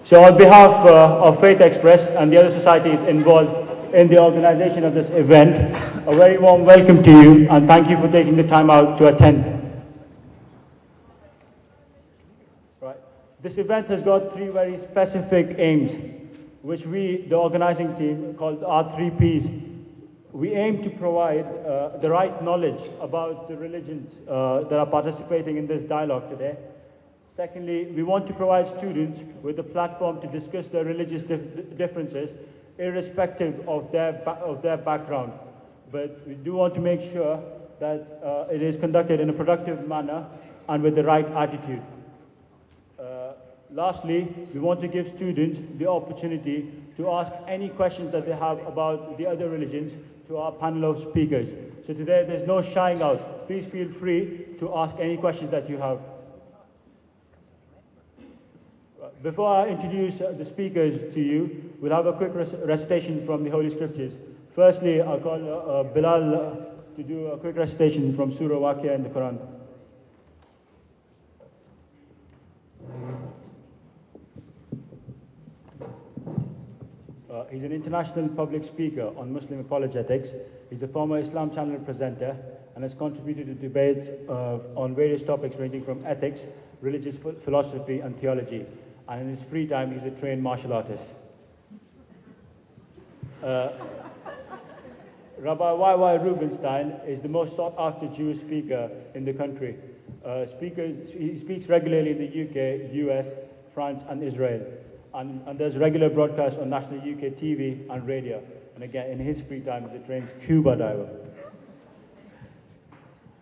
So on behalf of Faith Express and the other societies involved in the organization of this event, a very warm welcome to you and thank you for taking the time out to attend. Right. This event has got three very specific aims, which we, the organizing team, called our 3 Ps. We aim to provide the right knowledge about the religions that are participating in this dialogue today. Secondly, we want to provide students with a platform to discuss their religious differences, irrespective of their background. But we do want to make sure that it is conducted in a productive manner and with the right attitude. Lastly, we want to give students the opportunity to ask any questions that they have about the other religions to our panel of speakers. So today there's no shying out. Please feel free to ask any questions that you have. Before I introduce the speakers to you, we'll have a quick recitation from the Holy Scriptures. Firstly, I'll call Bilal to do a quick recitation from Surah Waqia in the Quran. He's an international public speaker on Muslim Apologetics. He's a former Islam Channel presenter and has contributed to debates on various topics ranging from ethics, religious philosophy, and theology. And in his free time, he's a trained martial artist. Rabbi Y.Y. Rubenstein is the most sought-after Jewish speaker in the country. He speaks regularly in the UK, US, France, and Israel. And there's regular broadcasts on national UK TV and radio. And again, in his free time, he's a trained scuba diver.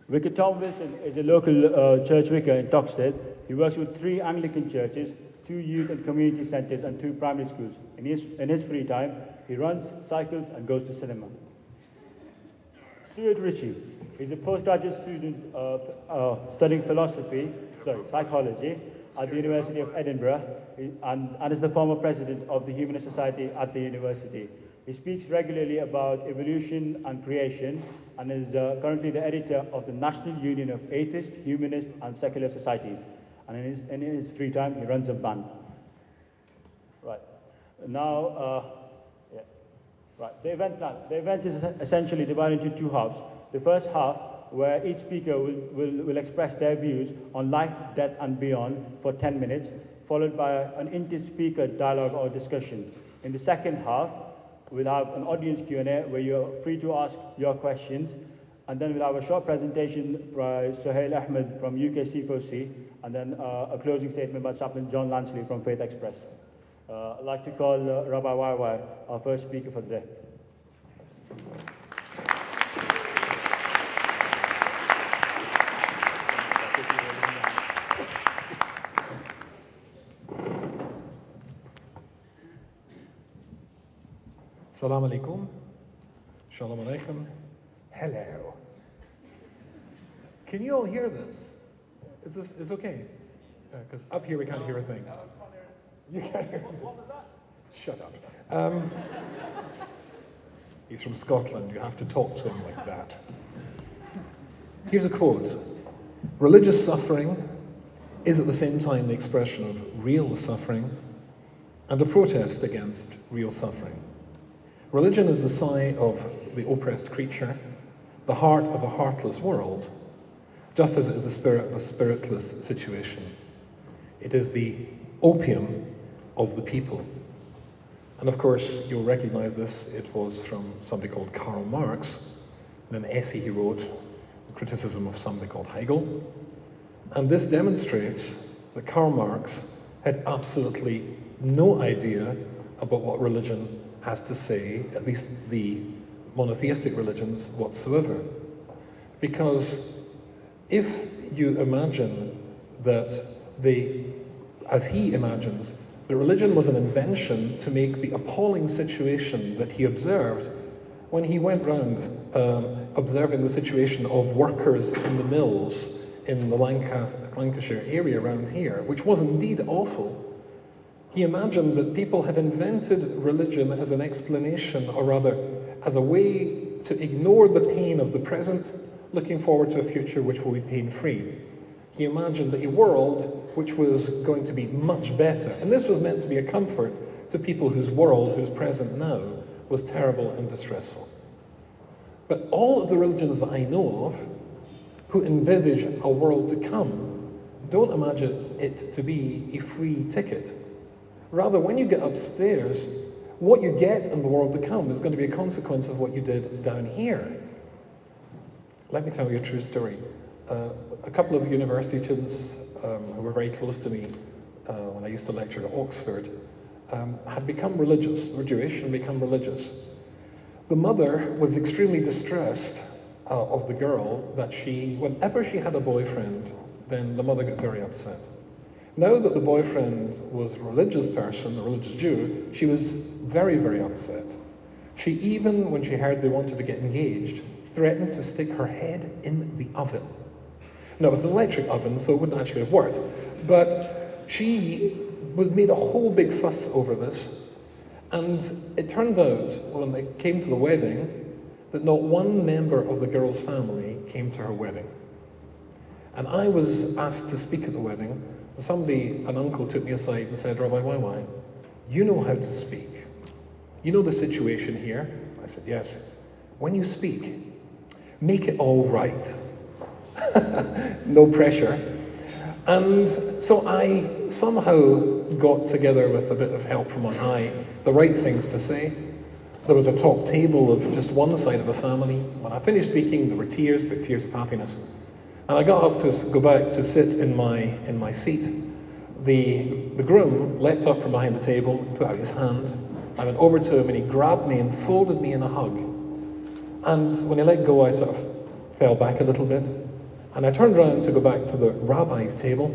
Vicar Tom Wilson is a local church vicar in Toxted. He works with 3 Anglican churches, 2 youth and community centres, and 2 primary schools. In his free time, he runs, cycles, and goes to cinema. Stuart Ritchie is a postgraduate student studying psychology at the University of Edinburgh, and is the former president of the Humanist Society at the university. He speaks regularly about evolution and creation, and is currently the editor of the National Union of Atheist, Humanist, and Secular Societies. And in his free time, he runs a band. Right. Now, right. The event plan. The event is essentially divided into 2 halves. The first half, where each speaker will express their views on life, death, and beyond for 10 minutes, followed by an inter-speaker dialogue or discussion. In the second half, we'll have an audience Q&A where you're free to ask your questions, and then we'll have a short presentation by Suhail Ahmed from UK C4C, and then a closing statement by Chaplain John Lansley from Faith Express. I'd like to call Rabbi YY, our first speaker for the day. Assalamu alaikum. Shalom alaikum. Hello. Can you all hear this? Is okay? Because up here we can't hear a thing. You can't hear. What was that? Shut up. He's from Scotland. You have to talk to him like that. Here's a quote. Religious suffering is at the same time the expression of real suffering and a protest against real suffering. Religion is the sigh of the oppressed creature, the heart of a heartless world, just as it is the spirit of a spiritless situation. It is the opium of the people. And of course, you'll recognize this. It was from somebody called Karl Marx, in an essay he wrote, a criticism of somebody called Hegel. And this demonstrates that Karl Marx had absolutely no idea about what religion has to say, at least the monotheistic religions whatsoever. Because if you imagine that as he imagines, the religion was an invention to make the appalling situation that he observed when he went round observing the situation of workers in the mills in the Lancashire area around here, which was indeed awful. He imagined that people had invented religion as an explanation, or rather, as a way to ignore the pain of the present, looking forward to a future which will be pain-free. He imagined a world which was going to be much better. And this was meant to be a comfort to people whose world, whose present now, was terrible and distressful. But all of the religions that I know of who envisage a world to come don't imagine it to be a free ticket. Rather, when you get upstairs, what you get in the world to come is going to be a consequence of what you did down here. Let me tell you a true story. A couple of university students who were very close to me when I used to lecture at Oxford had become religious. They were Jewish and become religious. The mother was extremely distressed of the girl that whenever she had a boyfriend, then the mother got very upset. Now that the boyfriend was a religious person, a religious Jew, she was very, very upset. She even, when she heard they wanted to get engaged, threatened to stick her head in the oven. Now, it was an electric oven, so it wouldn't actually have worked. But she made a whole big fuss over this. And it turned out, when they came to the wedding, that not one member of the girl's family came to her wedding. And I was asked to speak at the wedding. An uncle took me aside and said, "Rabbi, why? You know how to speak. You know the situation here?" I said, "Yes." "When you speak, make it all right." No pressure. And so I somehow got together, with a bit of help from on high, the right things to say. There was a top table of just one side of the family. When I finished speaking, there were tears, but tears of happiness. And I got up to go back to sit in my seat. The groom leapt up from behind the table, put out his hand. I went over to him and he grabbed me and folded me in a hug. And when he let go, I sort of fell back a little bit. And I turned around to go back to the rabbi's table,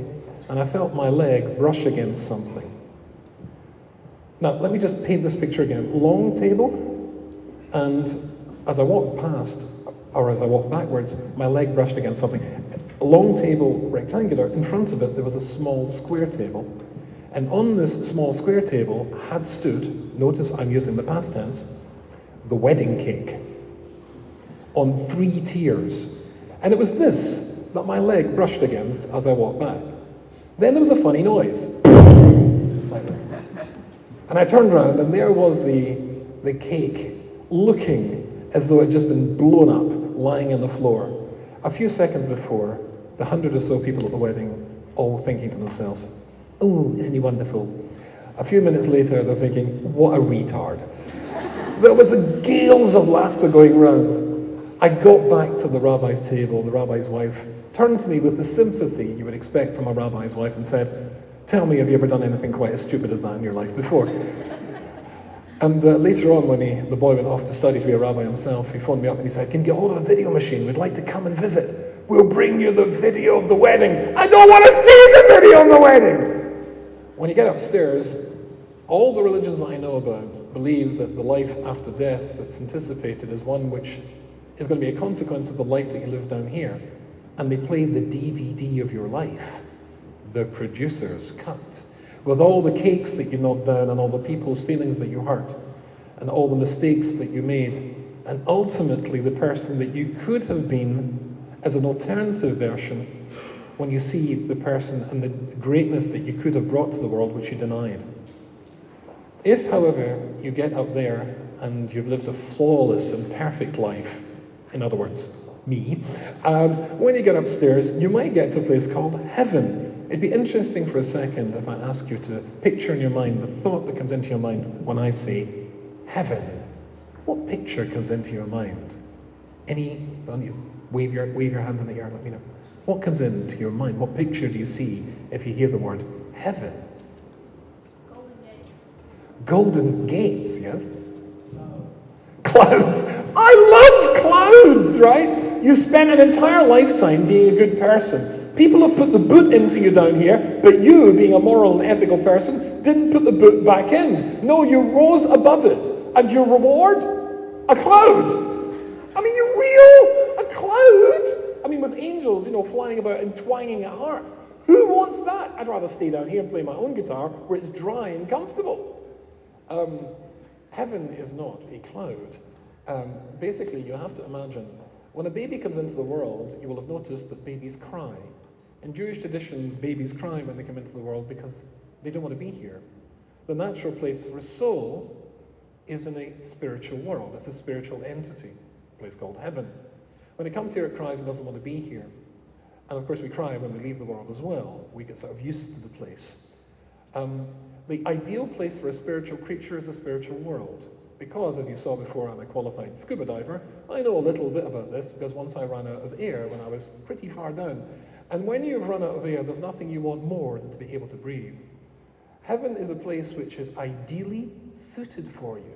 and I felt my leg brush against something. Now, let me just paint this picture again. Long table, and as I walked past, or as I walked backwards, my leg brushed against something. A long table, rectangular, in front of it there was a small square table. And on this small square table had stood, notice I'm using the past tense, the wedding cake, on 3 tiers. And it was this that my leg brushed against as I walked back. Then there was a funny noise, like this. And I turned around and there was the cake, looking as though it had just been blown up, lying on the floor. A few seconds before, the 100 or so people at the wedding, all thinking to themselves, "Oh, isn't he wonderful?" A few minutes later, they're thinking, "What a retard." There was gales of laughter going round. I got back to the rabbi's table. The rabbi's wife turned to me with the sympathy you would expect from a rabbi's wife and said, "Tell me, have you ever done anything quite as stupid as that in your life before?" And later on, when the boy went off to study to be a rabbi himself, he phoned me up and he said, "Can you get hold of a video machine? We'd like to come and visit. We'll bring you the video of the wedding." "I don't want to see the video of the wedding!" When you get upstairs, all the religions that I know about believe that the life after death that's anticipated is one which is going to be a consequence of the life that you live down here. And they play the DVD of your life, the producer's cut, with all the cakes that you knocked down and all the people's feelings that you hurt and all the mistakes that you made, and ultimately the person that you could have been as an alternative version when you see the person and the greatness that you could have brought to the world which you denied. If, however, you get up there and you've lived a flawless and perfect life, in other words, me, when you get upstairs, you might get to a place called heaven. It'd be interesting for a second if I ask you to picture in your mind the thought that comes into your mind when I say heaven. What picture comes into your mind? Wave your hand in the air, let me know. What comes into your mind? What picture do you see if you hear the word heaven? Golden gates, yes? Clouds. I love clouds, right? You spent an entire lifetime being a good person. People have put the boot into you down here, but you, being a moral and ethical person, didn't put the boot back in. No, you rose above it. And your reward? A cloud. I mean, you real? A cloud? I mean, with angels, flying about and twanging at heart. Who wants that? I'd rather stay down here and play my own guitar where it's dry and comfortable. Heaven is not a cloud. Basically, you have to imagine, when a baby comes into the world, you will have noticed that babies cry. In Jewish tradition, babies cry when they come into the world because they don't want to be here. The natural place for a soul is in a spiritual world. It's a spiritual entity, a place called heaven. When it comes here, it cries it doesn't want to be here. And of course, we cry when we leave the world as well. We get sort of used to the place. The ideal place for a spiritual creature is a spiritual world. Because, as you saw before, I'm a qualified scuba diver, I know a little bit about this because once I ran out of air when I was pretty far down. And when you've run out of air, there's nothing you want more than to be able to breathe. Heaven is a place which is ideally suited for you.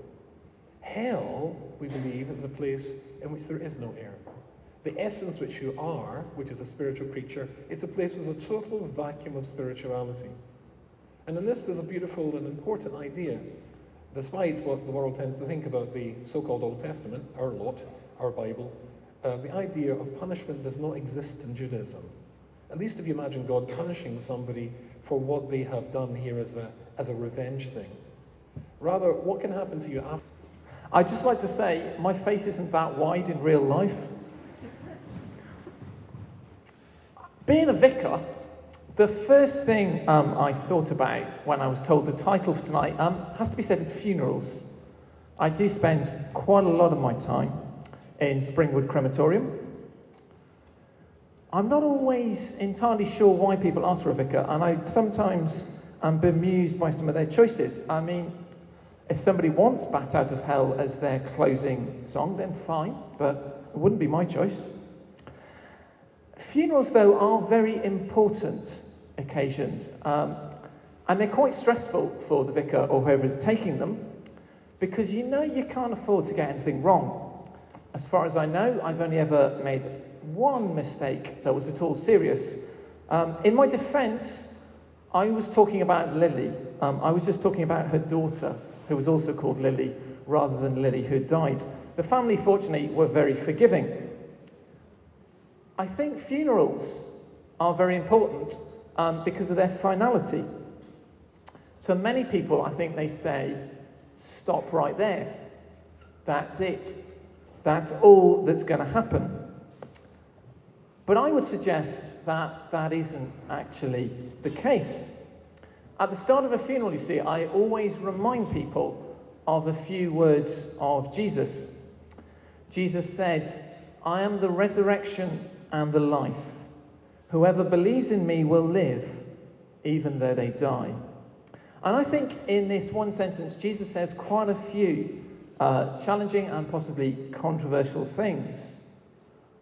Hell, we believe, is a place in which there is no air. The essence which you are, which is a spiritual creature, it's a place with a total vacuum of spirituality. And in this, there's a beautiful and important idea. Despite what the world tends to think about the so-called Old Testament, our lot, our Bible, the idea of punishment does not exist in Judaism. At least if you imagine God punishing somebody for what they have done here as a revenge thing. Rather, what can happen to you after? I'd just like to say, my face isn't that wide in real life. Being a vicar, the first thing I thought about when I was told the title for tonight has to be said is funerals. I do spend quite a lot of my time in Springwood Crematorium. I'm not always entirely sure why people ask for a vicar, and I sometimes am bemused by some of their choices. I mean, if somebody wants Bat Out of Hell as their closing song, then fine, but it wouldn't be my choice. Funerals, though, are very important occasions, and they're quite stressful for the vicar or whoever is taking them, because you know you can't afford to get anything wrong. As far as I know, I've only ever made one mistake that was at all serious. In my defence, I was talking about Lily. I was just talking about her daughter, who was also called Lily, rather than Lily, who died. The family, fortunately, were very forgiving. I think funerals are very important because of their finality. So many people, I think they say, stop right there. That's it. That's all that's going to happen. But I would suggest that that isn't actually the case. At the start of a funeral, you see, I always remind people of a few words of Jesus. Jesus said, "I am the resurrection and the life. Whoever believes in me will live, even though they die." And I think in this one sentence, Jesus says quite a few challenging and possibly controversial things.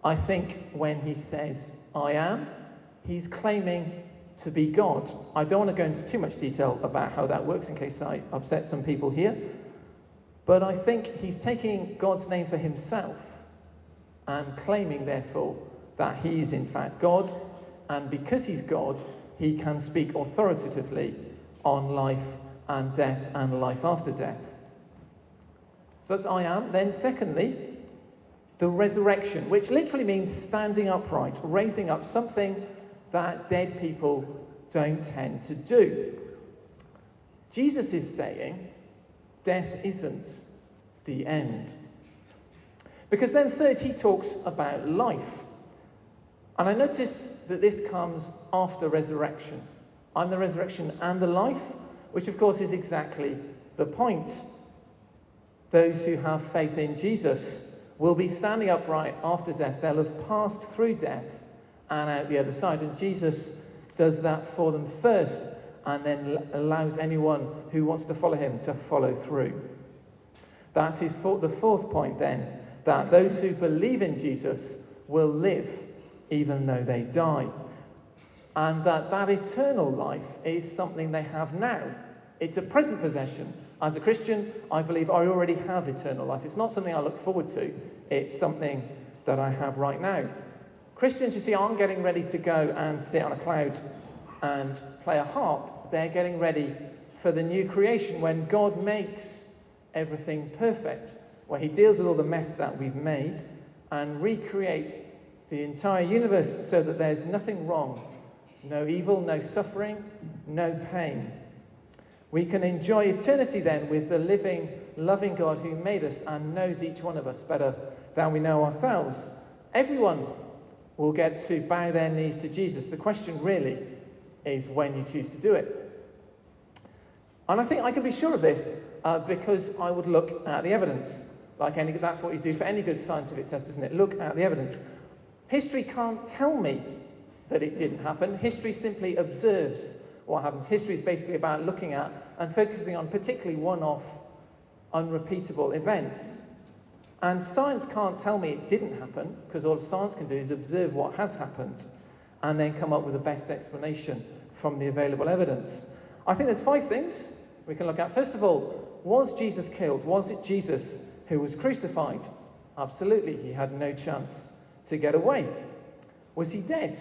I think when he says, "I am," he's claiming to be God. I don't want to go into too much detail about how that works in case I upset some people here. But I think he's taking God's name for himself and claiming, therefore, that he is in fact God. And because he's God, he can speak authoritatively on life and death and life after death. So that's I am. Then secondly, the resurrection, which literally means standing upright, raising up, something that dead people don't tend to do. Jesus is saying death isn't the end. Because then third, he talks about life. And I notice that this comes after resurrection. I'm the resurrection and the life, which of course is exactly the point. Those who have faith in Jesus will be standing upright after death. They'll have passed through death and out the other side. And Jesus does that for them first and then allows anyone who wants to follow him to follow through. That's the fourth point then, that those who believe in Jesus will live even though they die. And that eternal life is something they have now. It's a present possession. As a Christian, I believe I already have eternal life. It's not something I look forward to. It's something that I have right now. Christians, you see, aren't getting ready to go and sit on a cloud and play a harp. They're getting ready for the new creation when God makes everything perfect, where he deals with all the mess that we've made and recreates the entire universe so that there's nothing wrong, no evil, no suffering, no pain. We can enjoy eternity then with the living, loving God who made us and knows each one of us better than we know ourselves. Everyone will get to bow their knees to Jesus. The question really is when you choose to do it. And I think I can be sure of this because I would look at the evidence. That's what you do for any good scientific test, isn't it? Look at the evidence. History can't tell me that it didn't happen. History simply observes what happens. History is basically about looking at and focusing on particularly one-off, unrepeatable events. And science can't tell me it didn't happen, because all science can do is observe what has happened and then come up with the best explanation from the available evidence. I think there's 5 things we can look at. First of all, was Jesus killed? Was it Jesus who was crucified? Absolutely, he had no chance to get away. Was he dead?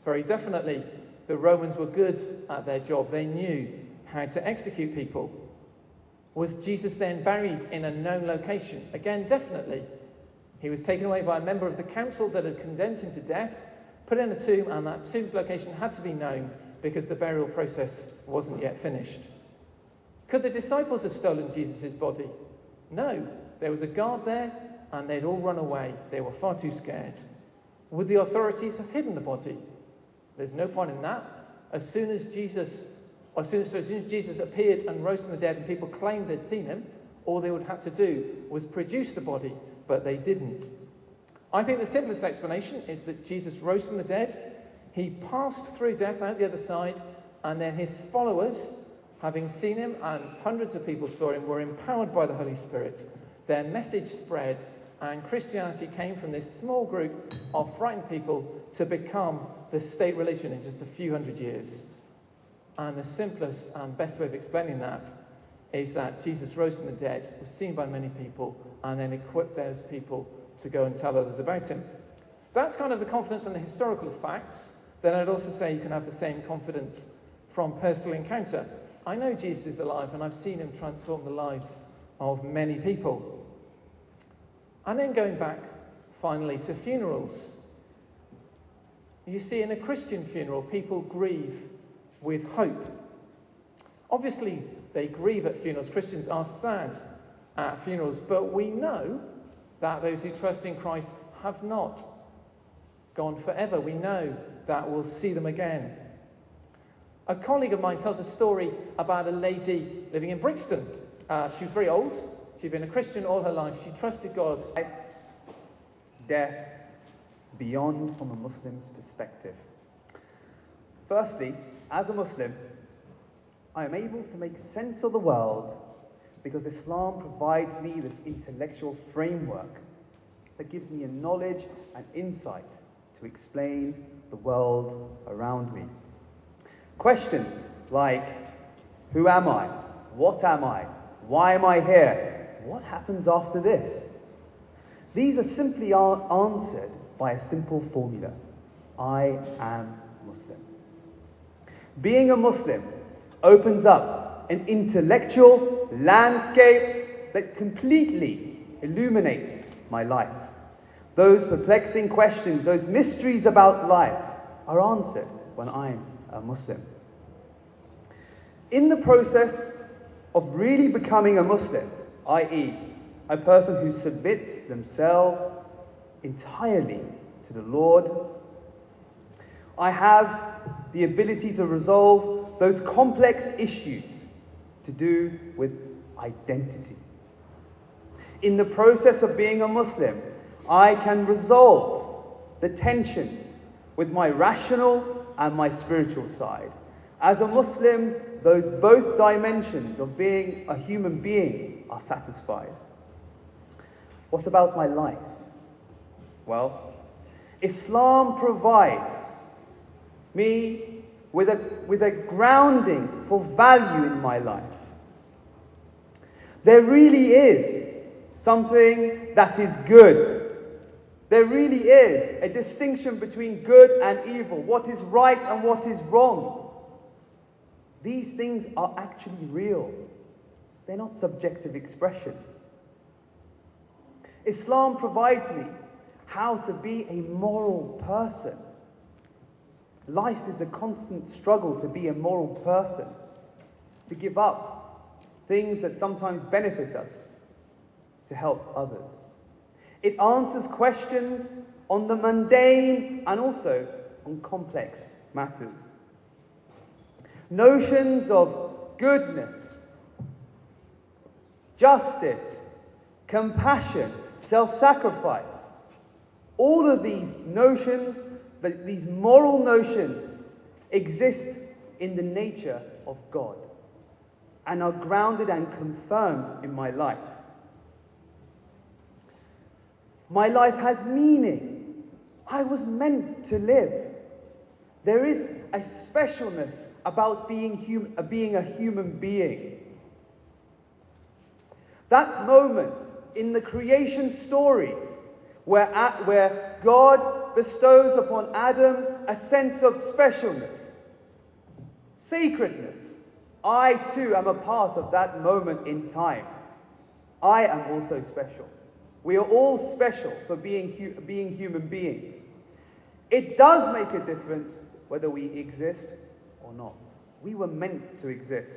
Very definitely. The Romans were good at their job. They knew how to execute people. Was Jesus then buried in a known location? Again, definitely. He was taken away by a member of the council that had condemned him to death, put in a tomb, and that tomb's location had to be known because the burial process wasn't yet finished. Could the disciples have stolen Jesus' body? No. There was a guard there, and they'd all run away. They were far too scared. Would the authorities have hidden the body? There's no point in that. As soon as Jesus appeared and rose from the dead and people claimed they'd seen him, all they would have to do was produce the body, but they didn't. I think the simplest explanation is that Jesus rose from the dead, he passed through death out the other side, and then his followers, having seen him, and hundreds of people saw him, were empowered by the Holy Spirit. Their message spread, and Christianity came from this small group of frightened people to become the state religion in just a few hundred years. And the simplest and best way of explaining that is that Jesus rose from the dead, was seen by many people, and then equipped those people to go and tell others about him. That's kind of the confidence in the historical facts. Then I'd also say you can have the same confidence from personal encounter. I know Jesus is alive, and I've seen him transform the lives of many people. And then going back, finally, to funerals. You see, in a Christian funeral, people grieve with hope. Obviously, they grieve at funerals. Christians are sad at funerals, but we know that those who trust in Christ have not gone forever. We know that we'll see them again. A colleague of mine tells a story about a lady living in Brixton. She was very old. She'd been a Christian all her life. She trusted God. Death beyond from a Muslim's perspective. Firstly, as a Muslim, I am able to make sense of the world because Islam provides me this intellectual framework that gives me a knowledge and insight to explain the world around me. Questions like, who am I? What am I? Why am I here? What happens after this? These are simply answered by a simple formula. I am Muslim. Being a Muslim opens up an intellectual landscape that completely illuminates my life. Those perplexing questions, those mysteries about life are answered when I'm a Muslim. In the process of really becoming a Muslim, i.e., a person who submits themselves entirely to the Lord, I have the ability to resolve those complex issues to do with identity. In the process of being a Muslim, I can resolve the tensions with my rational and my spiritual side. As a Muslim, those both dimensions of being a human being are satisfied. What about my life? Well, Islam provides me with a grounding for value in my life. There really is something that is good. There really is a distinction between good and evil, what is right and what is wrong. These things are actually real. They're not subjective expressions. Islam provides me how to be a moral person. Life is a constant struggle to be a moral person, to give up things that sometimes benefit us, to help others. It answers questions on the mundane and also on complex matters. Notions of goodness, justice, compassion, self-sacrifice, all of these notions, these moral notions, exist in the nature of God and are grounded and confirmed in my life. My life has meaning. I was meant to live. There is a specialness about being a human being. That moment in the creation story where God bestows upon Adam a sense of specialness, sacredness. I too am a part of that moment in time. I am also special. We are all special for being human beings. It does make a difference whether we exist or not. We were meant to exist.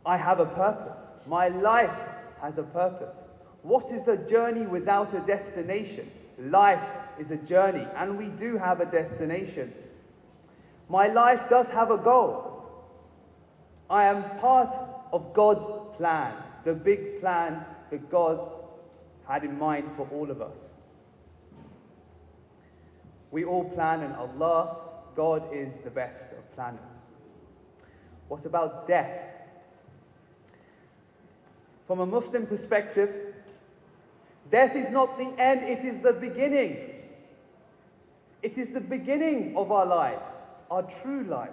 I have a purpose. My life has a purpose. What is a journey without a destination? Life is a journey, and we do have a destination. My life does have a goal. I am part of God's plan, the big plan that God had in mind for all of us. We all plan in Allah. God is the best of planners. What about death? From a Muslim perspective, death is not the end, it is the beginning. It is the beginning of our lives, our true lives.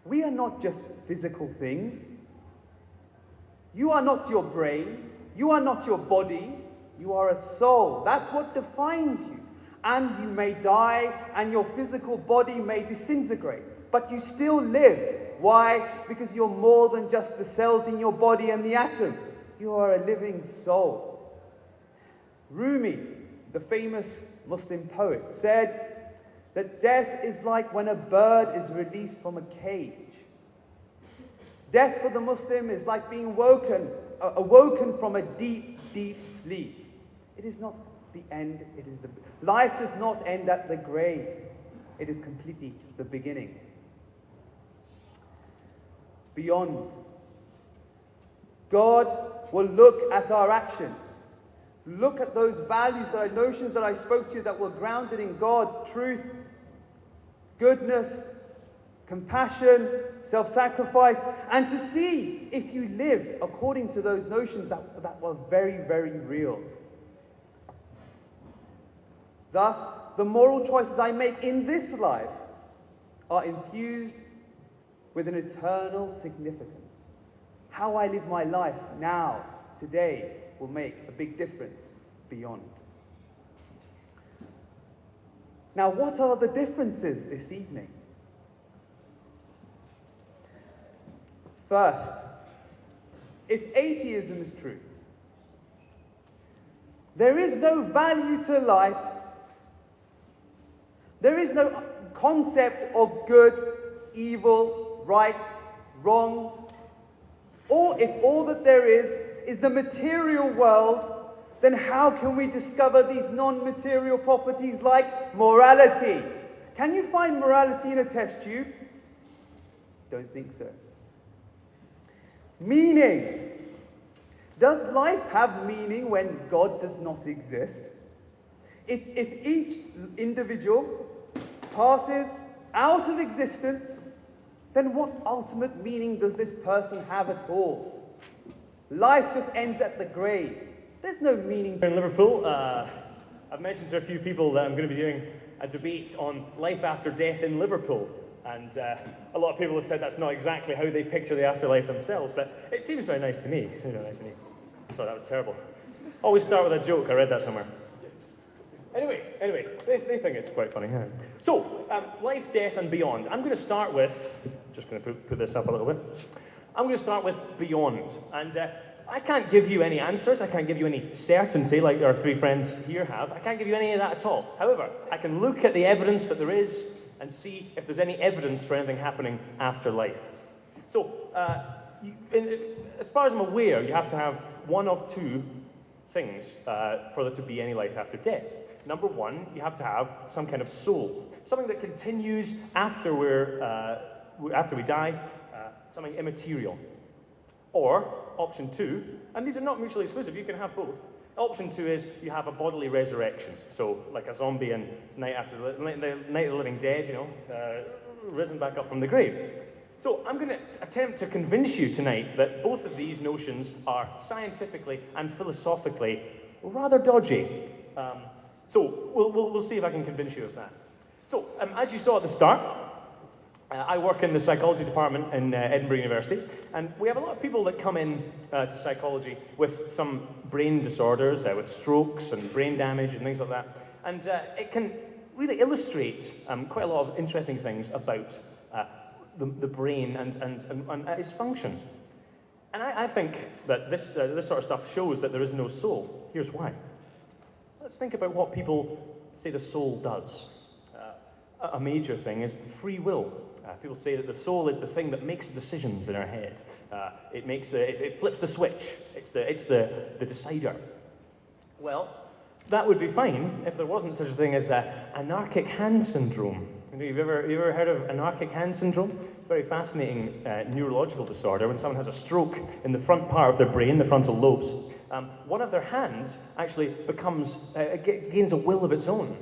We are not just physical things. You are not your brain. You are not your body. You are a soul. That's what defines you. And you may die, and your physical body may disintegrate, but you still live. Why? Because you're more than just the cells in your body and the atoms. You are a living soul. Rumi, the famous Muslim poet, said that death is like when a bird is released from a cage. Death for the Muslim is like being awoken from a deep, deep sleep. It is not the end, it is the... Life does not end at the grave. It is completely the beginning. Beyond. God will look at our actions. Look at those values, those notions that I spoke to you that were grounded in God, truth, goodness, compassion, self-sacrifice, and to see if you lived according to those notions that were very, very real. Thus, the moral choices I make in this life are infused with an eternal significance. How I live my life now, today, will make a big difference beyond. Now, what are the differences this evening? First, if atheism is true, there is no value to life. There is no concept of good, evil, right, wrong. Or if all that there is the material world, then how can we discover these non-material properties like morality? Can you find morality in a test tube? Don't think so. Meaning. Does life have meaning when God does not exist? If each individual passes out of existence, then what ultimate meaning does this person have at all? Life just ends at the grave. There's no meaning. In Liverpool, I've mentioned to a few people that I'm going to be doing a debate on life after death in Liverpool. And a lot of people have said that's not exactly how they picture the afterlife themselves, but it seems very nice to me. Nice to me. Sorry, that was terrible. Always start with a joke. I read that somewhere. Anyway, they think it's quite funny. Yeah. So, life, death, and beyond. I'm going to start with, just going to put this up a little bit. I'm going to start with beyond. And I can't give you any answers. I can't give you any certainty like our three friends here have. I can't give you any of that at all. However, I can look at the evidence that there is and see if there's any evidence for anything happening after life. So, as far as I'm aware, you have to have one of two things for there to be any life after death. Number one, you have to have some kind of soul, something that continues after we die, something immaterial. Or, option two, and these are not mutually exclusive, you can have both. Option two is you have a bodily resurrection, so like a zombie in Night of the Living Dead, you know, risen back up from the grave. So I'm going to attempt to convince you tonight that both of these notions are scientifically and philosophically rather dodgy. So we'll see if I can convince you of that. So as you saw at the start, I work in the psychology department in Edinburgh University, and we have a lot of people that come in to psychology with some brain disorders, with strokes and brain damage and things like that. And it can really illustrate quite a lot of interesting things about the brain and its function. And I think that this sort of stuff shows that there is no soul. Here's why. Let's think about what people say the soul does. A major thing is free will. People say that the soul is the thing that makes decisions in our head. It flips the switch. It's the decider. Well, that would be fine if there wasn't such a thing as anarchic hand syndrome. You've ever heard of anarchic hand syndrome? It's a very fascinating neurological disorder when someone has a stroke in the front part of their brain, the frontal lobes. One of their hands actually gains a will of its own.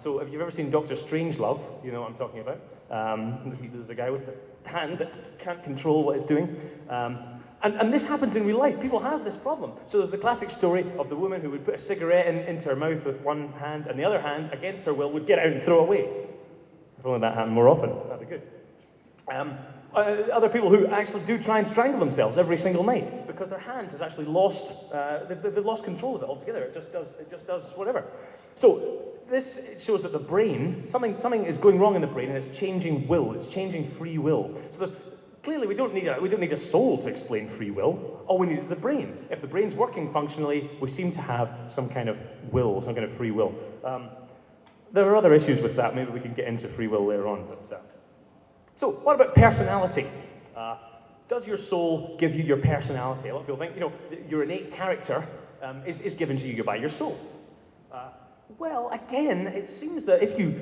So if you've ever seen Dr. Strangelove, you know what I'm talking about. There's a guy with a hand that can't control what it's doing. And this happens in real life. People have this problem. So there's the classic story of the woman who would put a cigarette into her mouth with one hand, and the other hand, against her will, would get out and throw it away. If only that happened more often, that'd be good. Other people who actually do try and strangle themselves every single night because their hand has actually lost, they've lost control of it altogether. It just does whatever. So this shows that the brain, something is going wrong in the brain, and it's changing will, it's changing free will. So clearly we don't need a soul to explain free will. All we need is the brain. If the brain's working functionally, we seem to have some kind of will, some kind of free will. There are other issues with that. Maybe we can get into free will later on. So what about personality? Does your soul give you your personality? A lot of people think, you know, your innate character is given to you by your soul. Well, again, it seems that if you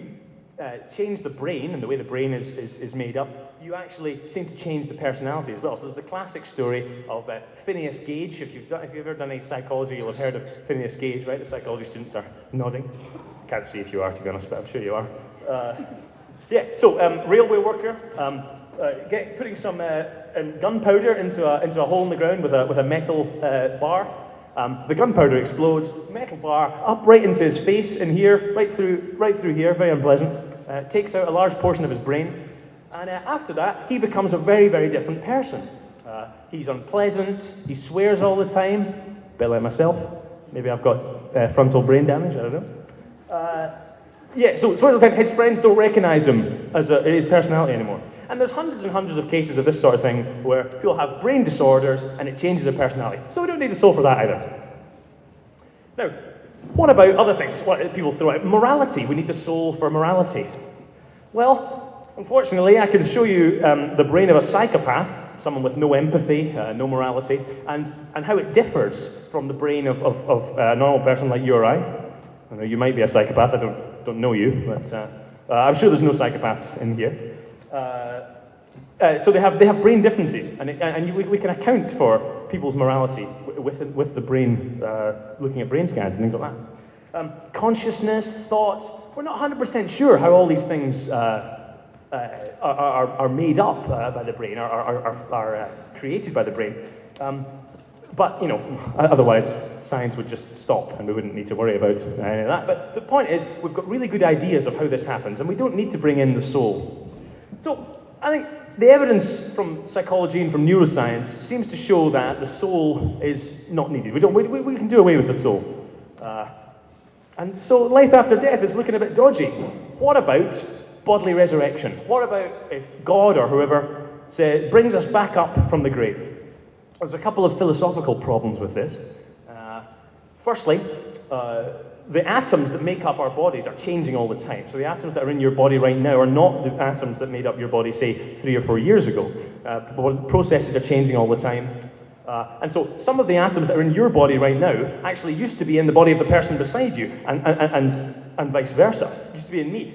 change the brain and the way the brain is made up, you actually seem to change the personality as well. So there's the classic story of Phineas Gage. If you've ever done any psychology, you'll have heard of Phineas Gage, right? The psychology students are nodding. Can't see if you are, to be honest, but I'm sure you are. Railway worker, putting some gunpowder into a hole in the ground with a metal bar. The gunpowder explodes, metal bar up right into his face in here, right through here, very unpleasant. Takes out a large portion of his brain, and after that, he becomes a very, very different person. He's unpleasant. He swears all the time, a bit like myself. Maybe I've got frontal brain damage. I don't know. So swears all the time. His friends don't recognise him as his personality anymore. And there's hundreds and hundreds of cases of this sort of thing where people have brain disorders and it changes their personality. So we don't need a soul for that either. Now, what about other things? What people throw out? Morality. We need the soul for morality. Well, unfortunately, I can show you the brain of a psychopath, someone with no empathy, no morality, and how it differs from the brain of a normal person like you or I. I know you might be a psychopath. I don't know you, but I'm sure there's no psychopaths in here. So they have brain differences, and we can account for people's morality with the brain, looking at brain scans and things like that. Consciousness, thoughts, we're not 100% sure how all these things are made up by the brain, are created by the brain. But, you know, otherwise science would just stop and we wouldn't need to worry about any of that. But the point is, we've got really good ideas of how this happens, and we don't need to bring in the soul. So I think the evidence from psychology and from neuroscience seems to show that the soul is not needed. We can do away with the soul. And so life after death is looking a bit dodgy. What about bodily resurrection? What about if God or whoever brings us back up from the grave? There's a couple of philosophical problems with this. Firstly, the atoms that make up our bodies are changing all the time. So the atoms that are in your body right now are not the atoms that made up your body, say, 3 or 4 years ago. Processes are changing all the time. And so some of the atoms that are in your body right now actually used to be in the body of the person beside you, and vice versa. It used to be in me.